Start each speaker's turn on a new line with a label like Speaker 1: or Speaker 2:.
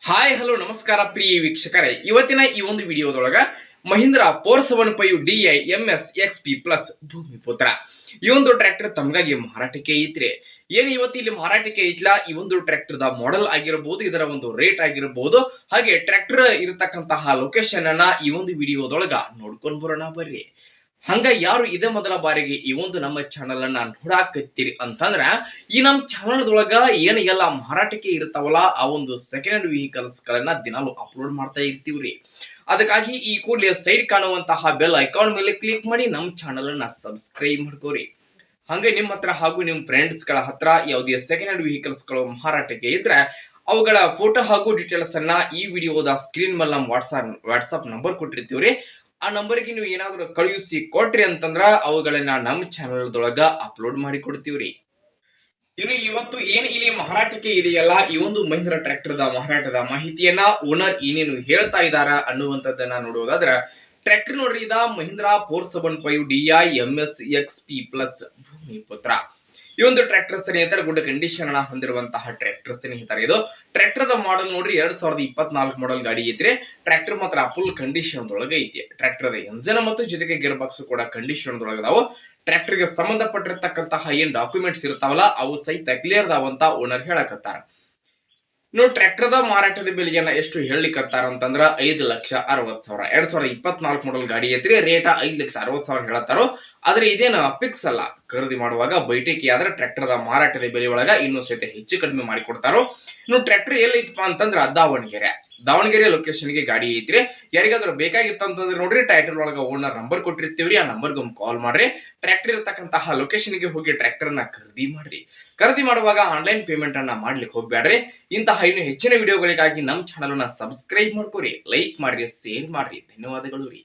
Speaker 1: Hi hello ನಮಸ್ಕಾರ ಪ್ರಿಯ ವೀಕ್ಷಕರೇ, ಇವತ್ತಿನ ಈ ಒಂದು ವಿಡಿಯೋದೊಳಗ Mahindra 475 DI MS XP plus Bhoomiputra ಈ ಒಂದು ಟ್ರ್ಯಾಕ್ಟರ್ ತಮಗಾಗಿ ಮಾರಾಟಕ್ಕೆ ಐತ್ರಿ. ಏನು ಇವತ್ತು ಇಲ್ಲಿ ಮಾರಾಟಕ್ಕೆ ಐತ್ಲಾ, ಈ ಒಂದು ಟ್ರ್ಯಾಕ್ಟರ್ ದ ಮಾಡೆಲ್ ಆಗಿರಬಹುದು, ಇದರ ಒಂದು ರೇಟ್ ಆಗಿರಬಹುದು, ಹಾಗೆ ಟ್ರ್ಯಾಕ್ಟರ್ ಇರತಕ್ಕಂತಹ ಲೊಕೇಶನ್ ಅನ್ನ ಈ ಒಂದು ವಿಡಿಯೋದೊಳಗ ನೋಡ್ಕೊಂಡ್ ಬರೋಣ ಬರ್ರಿ. ಹಂಗ ಯಾರು ಇದೇ ಮೊದಲ ಬಾರಿಗೆ ಈ ಒಂದು ನಮ್ಮ ಚಾನಲ್ ಅನ್ನ ನೋಡಾಕತ್ತೀರಿ ಅಂತಂದ್ರ, ಈ ನಮ್ಮ ಚಾನಲ್ ದೊಳಗ ಏನ್ ಎಲ್ಲ ಮಾರಾಟಕ್ಕೆ ಇರ್ತಾವಲ್ಲ ಆ ಒಂದು ಸೆಕೆಂಡ್ ಹ್ಯಾಂಡ್ ವೆಹಿಕಲ್ಸ್ ಗಳನ್ನ ದಿನಾಲು ಅಪ್ಲೋಡ್ ಮಾಡ್ತಾ ಇರ್ತೀವ್ರಿ. ಅದಕ್ಕಾಗಿ ಈ ಕೂಡಲೇ ಸೈಡ್ ಕಾಣುವಂತಹ ಬೆಲ್ ಐಕಾನ್ ಮೇಲೆ ಕ್ಲಿಕ್ ಮಾಡಿ ನಮ್ಮ ಚಾನಲ್ ಅನ್ನ ಸಬ್ಸ್ಕ್ರೈಬ್ ಮಾಡ್ಕೋರಿ. ಹಂಗೆ ನಿಮ್ಮ ಹತ್ರ ಹಾಗೂ ನಿಮ್ಮ ಫ್ರೆಂಡ್ಸ್ ಗಳ ಹತ್ರ ಯಾವುದೇ ಸೆಕೆಂಡ್ ಹ್ಯಾಂಡ್ ವೆಹಿಕಲ್ಸ್ ಗಳು ಮಾರಾಟಕ್ಕೆ ಇದ್ರೆ ಅವುಗಳ ಫೋಟೋ ಹಾಗೂ ಡೀಟೇಲ್ಸ್ ಅನ್ನ ಈ ವಿಡಿಯೋದ ಸ್ಕ್ರೀನ್ ಮೇಲೆ ನಮ್ಮ ವಾಟ್ಸ್ಆಪ್ ನಂಬರ್ ಕೊಟ್ಟಿರ್ತೀವ್ರಿ. ಆ ನಂಬರ್ಗೆ ನೀವು ಏನಾದ್ರು ಕಳುಹಿಸಿ ಕೊಟ್ರಿ ಅಂತಂದ್ರ ಅವುಗಳನ್ನ ನಮ್ಮ ಚಾನಲ್ ದೊಳಗ ಅಪ್ಲೋಡ್ ಮಾಡಿ ಕೊಡ್ತೀವ್ರಿ. ಇನ್ನು ಇವತ್ತು ಏನ್ ಇಲ್ಲಿ ಮಾರಾಟಕ್ಕೆ ಇದೆಯಲ್ಲ, ಈ ಒಂದು ಮಹೀಂದ್ರ ಟ್ರ್ಯಾಕ್ಟರ್ ದ ಮಾರಾಟದ ಮಾಹಿತಿಯನ್ನ ಓನರ್ ಏನೇನು ಹೇಳ್ತಾ ಇದಾರ ಅನ್ನುವಂಥದ್ದನ್ನ ನೋಡುವುದಾದ್ರ, ಟ್ರ್ಯಾಕ್ಟರ್ ನೋಡ್ರಿ, ಇದ Mahindra 475 DI MS XP plus Bhoomiputra. ಈ ಒಂದು ಟ್ರ್ಯಾಕ್ಟರ್ ಸ್ನೇಹಿತರ ಗುಡ್ ಕಂಡೀಷನ್ ಅನ್ನ ಹೊಂದಿರುವಂತಹ ಟ್ರ್ಯಾಕ್ಟರ್ ಸ್ನೇಹಿತರ. ಇದು ಟ್ರ್ಯಾಕ್ಟರ್ ದ ಮಾಡೆಲ್ ನೋಡ್ರಿ 2024 ಮಾಡೆಲ್ ಗಾಡಿ ಐತ್ರಿ. ಟ್ರ್ಯಾಕ್ಟರ್ ಮಾತ್ರ ಫುಲ್ ಕಂಡೀಷನ್ ದೊಳಗ ಐತಿ. ಟ್ರ್ಯಾಕ್ಟರ್ ದ ಎಂಜಿನ್ ಮತ್ತು ಜೊತೆಗೆ ಗೇರ್ ಬಾಕ್ಸ್ ಕೂಡ ಕಂಡೀಷನ್ ದೊಳಗ ಅದಾವು. ಟ್ರ್ಯಾಕ್ಟರ್ ಗೆ ಸಂಬಂಧಪಟ್ಟಿರ್ತಕ್ಕಂತಹ ಏನ್ ಡಾಕ್ಯುಮೆಂಟ್ಸ್ ಇರ್ತಾವಲ್ಲ ಅವು ಸಹಿತ ಕ್ಲಿಯರ್ ದಾವಂತ ಓನರ್ ಹೇಳಕತ್ತಾರ. ಇನ್ನು ಟ್ರ್ಯಾಕ್ಟರ್ ದ ಮಾರಾಟದ ಬೆಲೆಯನ್ನ ಎಷ್ಟು ಹೇಳಿಕತ್ತಾರ ಅಂತಂದ್ರ 5,60,000. 2024 ಮಾಡೆಲ್ ಗಾಡಿ ಐತ್ರಿ. ರೇಟ್ 5,60,000 ಹೇಳತ್ತಾರೋ. ಆದ್ರೆ ಇದೇನು ಫಿಕ್ಸ್ ಅಲ್ಲ. ಖರೀದಿ ಮಾಡುವಾಗ ಬೈಟೇಕಿ ಆದ್ರೆ ಟ್ರ್ಯಾಕ್ಟರ್ ದ ಮಾರಾಟದ ಬೆಲೆ ಒಳಗ ಇನ್ನೂ ಸಹಿತ ಹೆಚ್ಚು ಕಡಿಮೆ ಮಾಡಿ ಕೊಡ್ತಾರೋ. ಇನ್ನು ಟ್ರ್ಯಾಕ್ಟರ್ ಎಲ್ಲೈತಪ್ಪ ಅಂತಂದ್ರ ದಾವಣಗೆರೆ ಲೊಕೇಶನ್ ಗೆ ಗಾಡಿ ಐತ್ರಿ. ಯಾರಿಗಾದ್ರೂ ಬೇಕಾಗಿತ್ತು ಅಂತಂದ್ರೆ ನೋಡ್ರಿ, ಟೈಟಲ್ ಒಳಗ ಓನರ್ ನಂಬರ್ ಕೊಟ್ಟಿರ್ತೀವ್ರಿ. ಆ ನಂಬರ್ಗೆ ಕಾಲ್ ಮಾಡ್ರಿ. ಟ್ರ್ಯಾಕ್ಟರ್ ಇರತಕ್ಕಂತಹ ಲೊಕೇಶನ್ ಗೆ ಹೋಗಿ ಟ್ರ್ಯಾಕ್ಟರ್ ನ ಖರೀದಿ ಮಾಡ್ರಿ. ಖರೀದಿ ಮಾಡುವಾಗ ಆನ್ಲೈನ್ ಪೇಮೆಂಟ್ ಅನ್ನ ಮಾಡ್ಲಿಕ್ಕೆ ಹೋಗ್ಬೇಡ್ರಿ. ಇಂತಹ ಇನ್ನು ಹೆಚ್ಚಿನ ವಿಡಿಯೋಗಳಿಗಾಗಿ ನಮ್ಮ ಚಾನಲ್ ಅನ್ನ ಸಬ್ಸ್ಕ್ರೈಬ್ ಮಾಡ್ಕೋರಿ, ಲೈಕ್ ಮಾಡ್ರಿ, ಶೇರ್ ಮಾಡ್ರಿ. ಧನ್ಯವಾದಗಳು ರೀ.